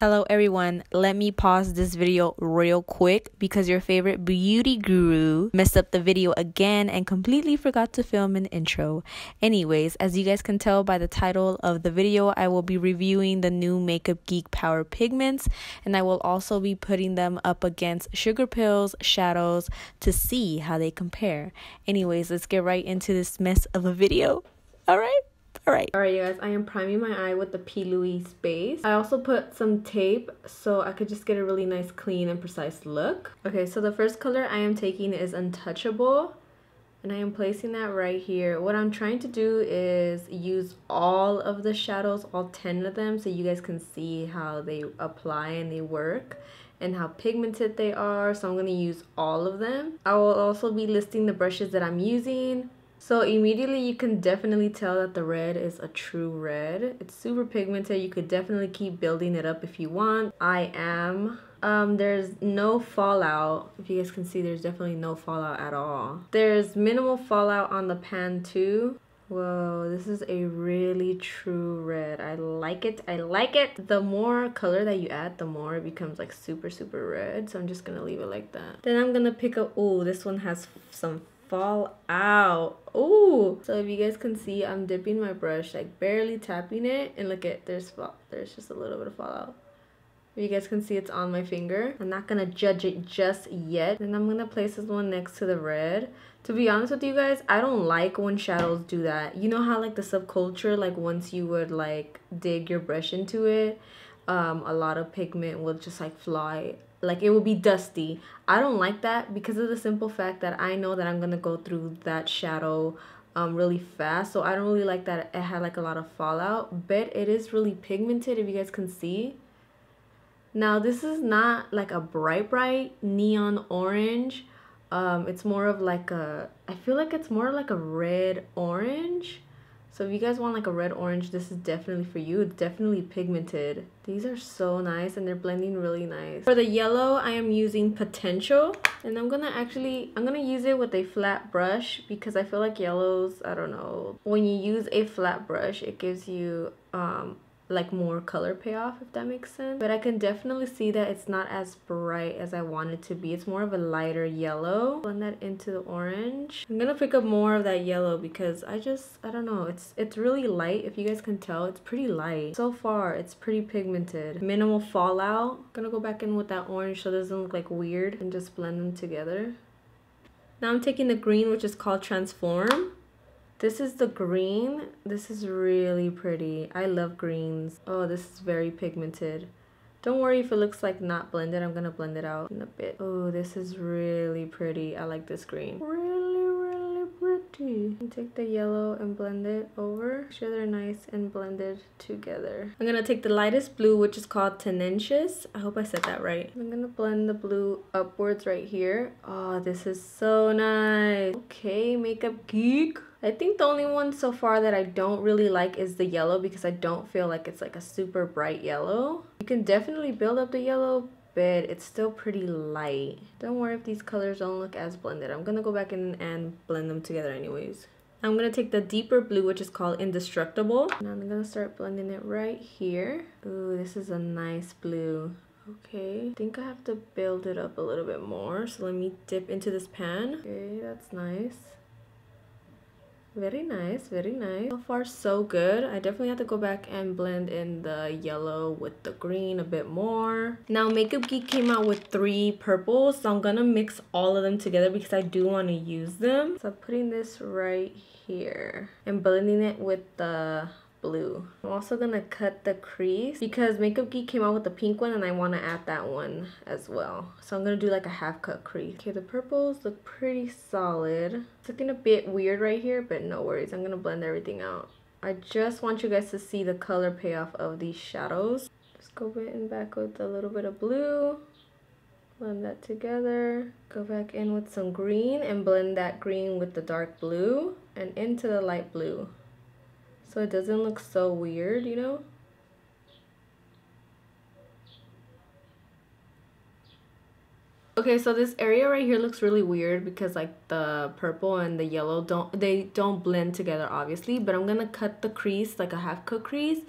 Hello everyone, let me pause this video real quick because your favorite beauty guru messed up the video again and completely forgot to film an intro. Anyways, as you guys can tell by the title of the video, I will be reviewing the new Makeupgeek Power Pigments, and I will also be putting them up against Sugarpill's shadows to see how they compare. Anyways, let's get right into this mess of a video. Alright, you guys, I am priming my eye with the Plouise Base. I also put some tape so I could just get a really nice, clean, and precise look. Okay, so the first color I am taking is Untouchable, and I am placing that right here. What I'm trying to do is use all of the shadows, all 10 of them, so you guys can see how they apply and they work and how pigmented they are. So I'm going to use all of them. I will also be listing the brushes that I'm using. So immediately you can definitely tell that the red is a true red. It's super pigmented. You could definitely keep building it up if you want. There's no fallout. If you guys can see, there's definitely no fallout at all. There's minimal fallout on the pan too. Whoa, this is a really true red. I like it. The more color that you add, the more it becomes like super red. So I'm just gonna leave it like that. Then I'm gonna pick up, oh, this one has some fallout. Oh, so if you guys can see, I'm dipping my brush, like barely tapping it, and look at, there's just a little bit of fallout. If you guys can see, it's on my finger. I'm not gonna judge it just yet. Then I'm gonna place this one next to the red. To be honest with you guys, I don't like when shadows do that. You know how like the subculture, like once you would like dig your brush into it, a lot of pigment will just like fly, like it will be dusty. I don't like that because of the simple fact that I know that I'm gonna go through that shadow really fast. So I don't really like that it had like a lot of fallout, but it is really pigmented, if you guys can see. Now this is not like a bright neon orange. It's more of like a, I feel like it's more like a red orange. So if you guys want like a red orange, this is definitely for you. It's definitely pigmented. These are so nice and they're blending really nice. For the yellow, I am using Potential, and I'm gonna use it with a flat brush because I feel like yellows, I don't know, when you use a flat brush, it gives you like more color payoff, if that makes sense. But I can definitely see that it's not as bright as I want it to be. It's more of a lighter yellow. Blend that into the orange. I'm gonna pick up more of that yellow because I don't know, it's really light. If you guys can tell, it's pretty light. So far, it's pretty pigmented. Minimal fallout. I'm gonna go back in with that orange so it doesn't look like weird, and just blend them together. Now I'm taking the green, which is called Transform. This is the green. This is really pretty. I love greens. Oh, this is very pigmented. Don't worry if it looks like not blended. I'm gonna blend it out in a bit. Oh, this is really pretty. I like this green. Really pretty. And take the yellow and blend it over. Make sure they're nice and blended together. I'm gonna take the lightest blue, which is called Tenacious. I hope I said that right. I'm gonna blend the blue upwards right here. Oh, this is so nice. Okay, Makeupgeek. I think the only one so far that I don't really like is the yellow because I don't feel like it's like a super bright yellow. You can definitely build up the yellow, but it's still pretty light. Don't worry if these colors don't look as blended. I'm gonna go back in and blend them together anyways. I'm gonna take the deeper blue, which is called Indestructible, and I'm gonna start blending it right here. Ooh, this is a nice blue. Okay, I think I have to build it up a little bit more, so let me dip into this pan. Okay, that's nice. Very nice, very nice. So far so good. I definitely have to go back and blend in the yellow with the green a bit more. Now Makeupgeek came out with 3 purples, so I'm gonna mix all of them together because I do want to use them. So I'm putting this right here and blending it with the blue. I'm also gonna cut the crease because Makeupgeek came out with the pink one and I want to add that one as well. So I'm gonna do like a half cut crease. Okay, the purples look pretty solid. It's looking a bit weird right here, but no worries. I'm gonna blend everything out. I just want you guys to see the color payoff of these shadows. Just go in back with a little bit of blue. Blend that together. Go back in with some green and blend that green with the dark blue and into the light blue, so it doesn't look so weird, you know? Okay, so this area right here looks really weird because like the purple and the yellow don't blend together obviously, but I'm gonna cut the crease, like a half cut crease,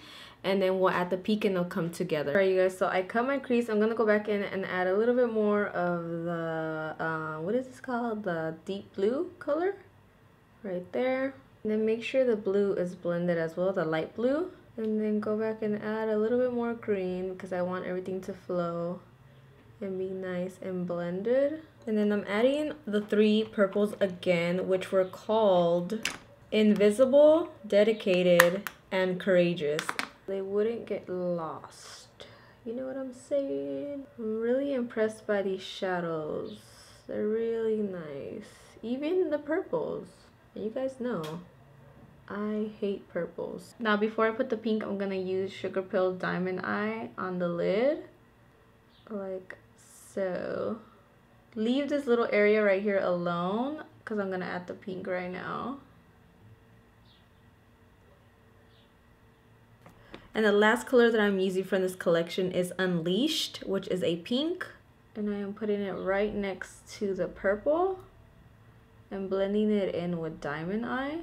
and then we'll add the pink and they'll come together. Alright, you guys, so I cut my crease. I'm gonna go back in and add a little bit more of the what is this called, the deep blue color right there, and then make sure the blue is blended as well, the light blue, and then go back and add a little bit more green because I want everything to flow and be nice and blended. And then I'm adding the 3 purples again, which were called Invisible, Dedicated, and Courageous. They wouldn't get lost. You know what I'm saying? I'm really impressed by these shadows. They're really nice. Even the purples. You guys know I hate purples. Now before I put the pink, I'm gonna use Sugarpill Diamond Eye on the lid. Like so. Leave this little area right here alone because I'm gonna add the pink right now. And the last color that I'm using from this collection is Unleashed, which is a pink. And I am putting it right next to the purple and blending it in with Diamond Eye.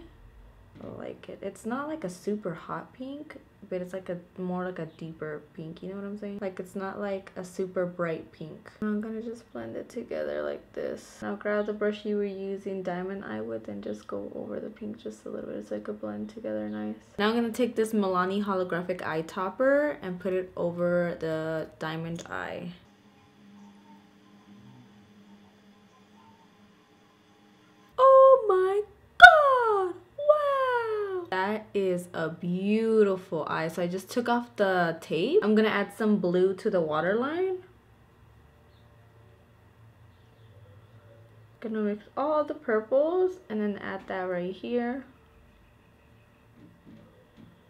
I like it. It's not like a super hot pink, but it's like a more like a deeper pink, you know what I'm saying? Like it's not like a super bright pink. I'm gonna just blend it together like this. Now grab the brush you were using Diamond Eye with and just go over the pink just a little bit so it could blend together nice. Now I'm gonna take this Milani holographic eye topper and put it over the Diamond Eye. Oh my god! Wow! That is a beautiful eye. So I just took off the tape. I'm gonna add some blue to the waterline. Gonna mix all the purples and then add that right here.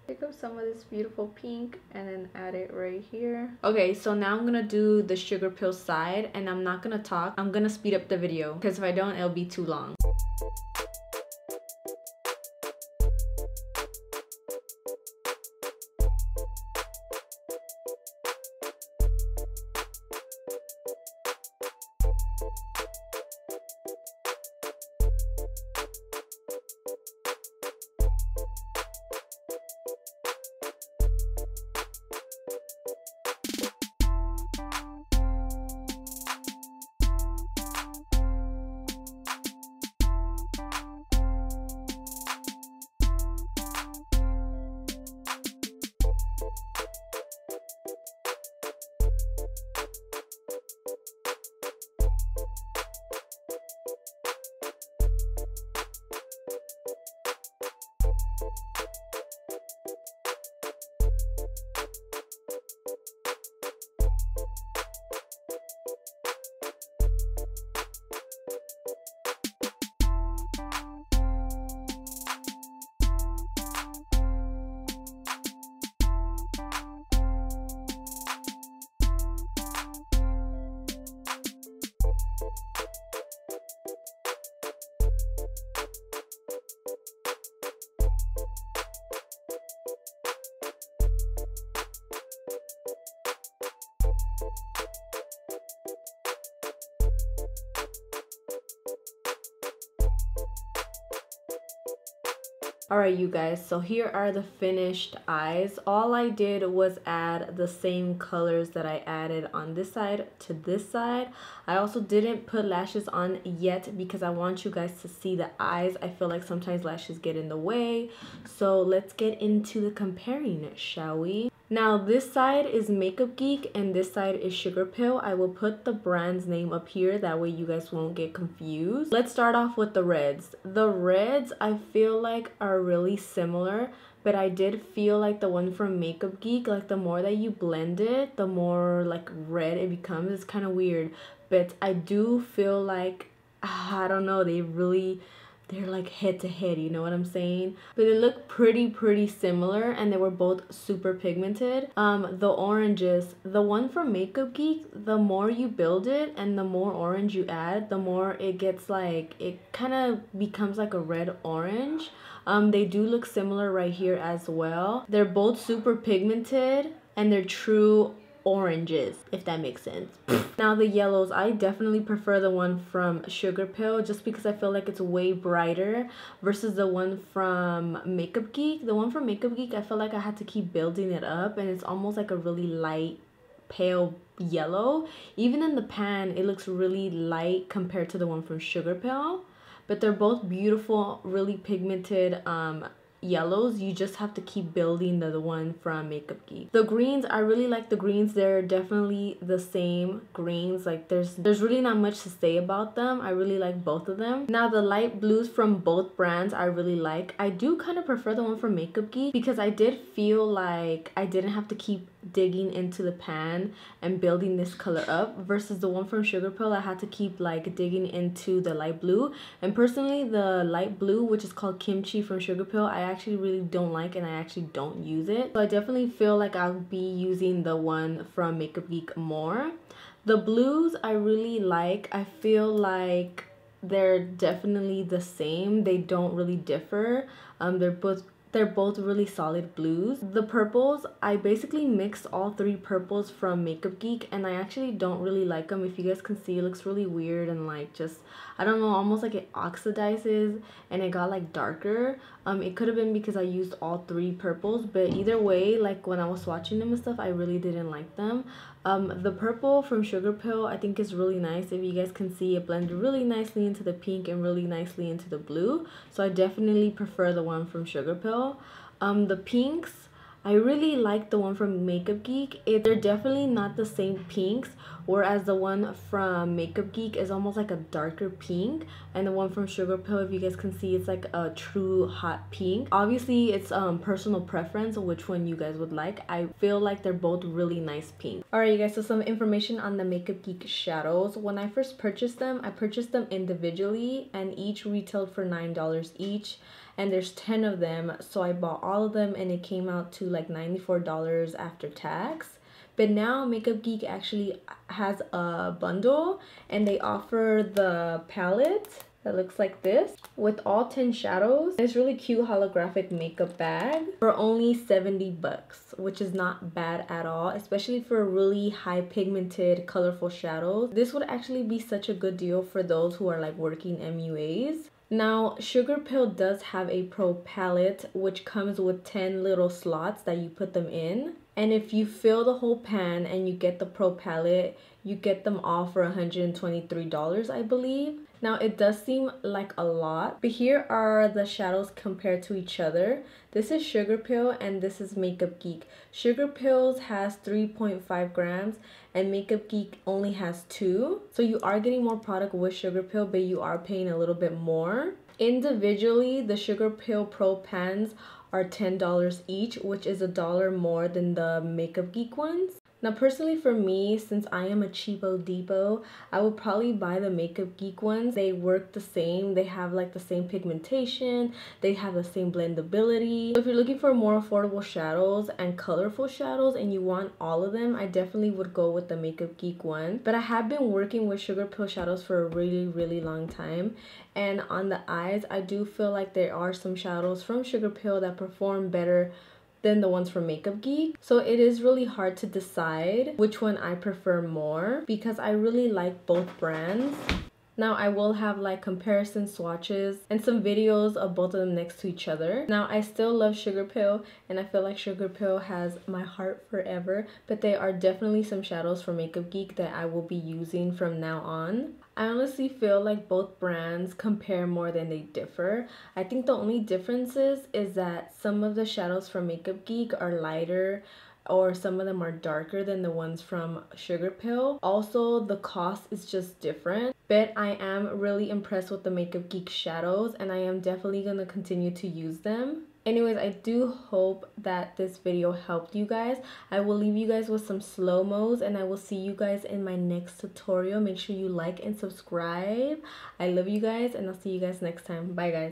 Pick up some of this beautiful pink and then add it right here. Okay, so now I'm gonna do the Sugarpill side and I'm not gonna talk. I'm gonna speed up the video because if I don't, it'll be too long. Alright you guys, so here are the finished eyes. All I did was add the same colors that I added on this side to this side. I also didn't put lashes on yet because I want you guys to see the eyes. I feel like sometimes lashes get in the way. So let's get into the comparing, shall we? Now this side is Makeupgeek and this side is Sugarpill. I will put the brand's name up here, that way you guys won't get confused. Let's start off with the reds. The reds I feel like are really similar, but I did feel like the one from Makeupgeek, like the more that you blend it, the more like red it becomes. It's kind of weird, but I do feel like, I don't know, they're like head to head, you know what I'm saying? But they look pretty similar and they were both super pigmented. The oranges, the one from Makeupgeek, the more you build it and the more orange you add, the more it gets like, it kind of becomes like a red orange. They do look similar right here as well. They're both super pigmented and they're true oranges, if that makes sense. Now the yellows, I definitely prefer the one from Sugarpill just because I feel like it's way brighter versus the one from Makeupgeek. The one from Makeupgeek, I feel like I had to keep building it up, and it's almost like a really light pale yellow. Even in the pan, it looks really light compared to the one from Sugarpill, but they're both beautiful, really pigmented yellows. You just have to keep building the one from Makeupgeek. The greens, I really like the greens. They're definitely the same greens. Like there's really not much to say about them. I really like both of them. Now the light blues from both brands I really like. I do kind of prefer the one from Makeupgeek because I did feel like I didn't have to keep digging into the pan and building this color up versus the one from Sugarpill. I had to keep like digging into the light blue, and personally the light blue, which is called Kimchi from Sugarpill, I actually really don't like, and I actually don't use it. So I definitely feel like I'll be using the one from Makeupgeek more. The blues I really like. I feel like they're definitely the same. They don't really differ. They're both really solid blues. The purples, I basically mixed all three purples from Makeupgeek, and I actually don't really like them. If you guys can see, it looks really weird and like just, I don't know, almost like it oxidizes and it got like darker. It could have been because I used all three purples, but either way, like when I was swatching them and stuff, I really didn't like them. The purple from Sugarpill I think is really nice. If you guys can see, it blended really nicely into the pink and really nicely into the blue. So I definitely prefer the one from Sugarpill. The pinks, I really like the one from Makeupgeek. They're definitely not the same pinks, whereas the one from Makeupgeek is almost like a darker pink, and the one from Sugarpill, if you guys can see, it's like a true hot pink. Obviously it's personal preference which one you guys would like. I feel like they're both really nice pink. Alright you guys, so some information on the Makeupgeek shadows. When I first purchased them, I purchased them individually and each retailed for $9 each, and there's 10 of them, so I bought all of them and it came out to like $94 after tax. But now Makeupgeek actually has a bundle and they offer the palette that looks like this with all 10 shadows. It's really cute holographic makeup bag for only 70 bucks, which is not bad at all, especially for really high pigmented colorful shadows. This would actually be such a good deal for those who are like working MUAs. Now Sugarpill does have a pro palette which comes with 10 little slots that you put them in, and if you fill the whole pan and you get the pro palette, you get them all for $123 I believe. Now it does seem like a lot, but here are the shadows compared to each other. This is Sugarpill and this is Makeupgeek. Sugarpill's has 3.5 grams and Makeupgeek only has 2. So you are getting more product with Sugarpill, but you are paying a little bit more. Individually, the Sugarpill Pro Pans are $10 each, which is $1 more than the Makeupgeek ones. Now personally for me, since I am a cheapo depot, I would probably buy the Makeupgeek ones. They work the same, they have like the same pigmentation, they have the same blendability. So if you're looking for more affordable shadows and colorful shadows and you want all of them, I definitely would go with the Makeupgeek one. But I have been working with Sugarpill shadows for a really long time, and on the eyes I do feel like there are some shadows from Sugarpill that perform better than the ones from Makeupgeek. So it is really hard to decide which one I prefer more because I really like both brands. Now I will have like comparison swatches and some videos of both of them next to each other. Now I still love Sugarpill and I feel like Sugarpill has my heart forever, but there are definitely some shadows from Makeupgeek that I will be using from now on. I honestly feel like both brands compare more than they differ. I think the only differences is that some of the shadows from Makeupgeek are lighter, or some of them are darker than the ones from Sugarpill. Also, the cost is just different. But I am really impressed with the Makeupgeek shadows and I am definitely going to continue to use them. Anyways, I do hope that this video helped you guys. I will leave you guys with some slow-mos and I will see you guys in my next tutorial. Make sure you like and subscribe. I love you guys and I'll see you guys next time. Bye guys.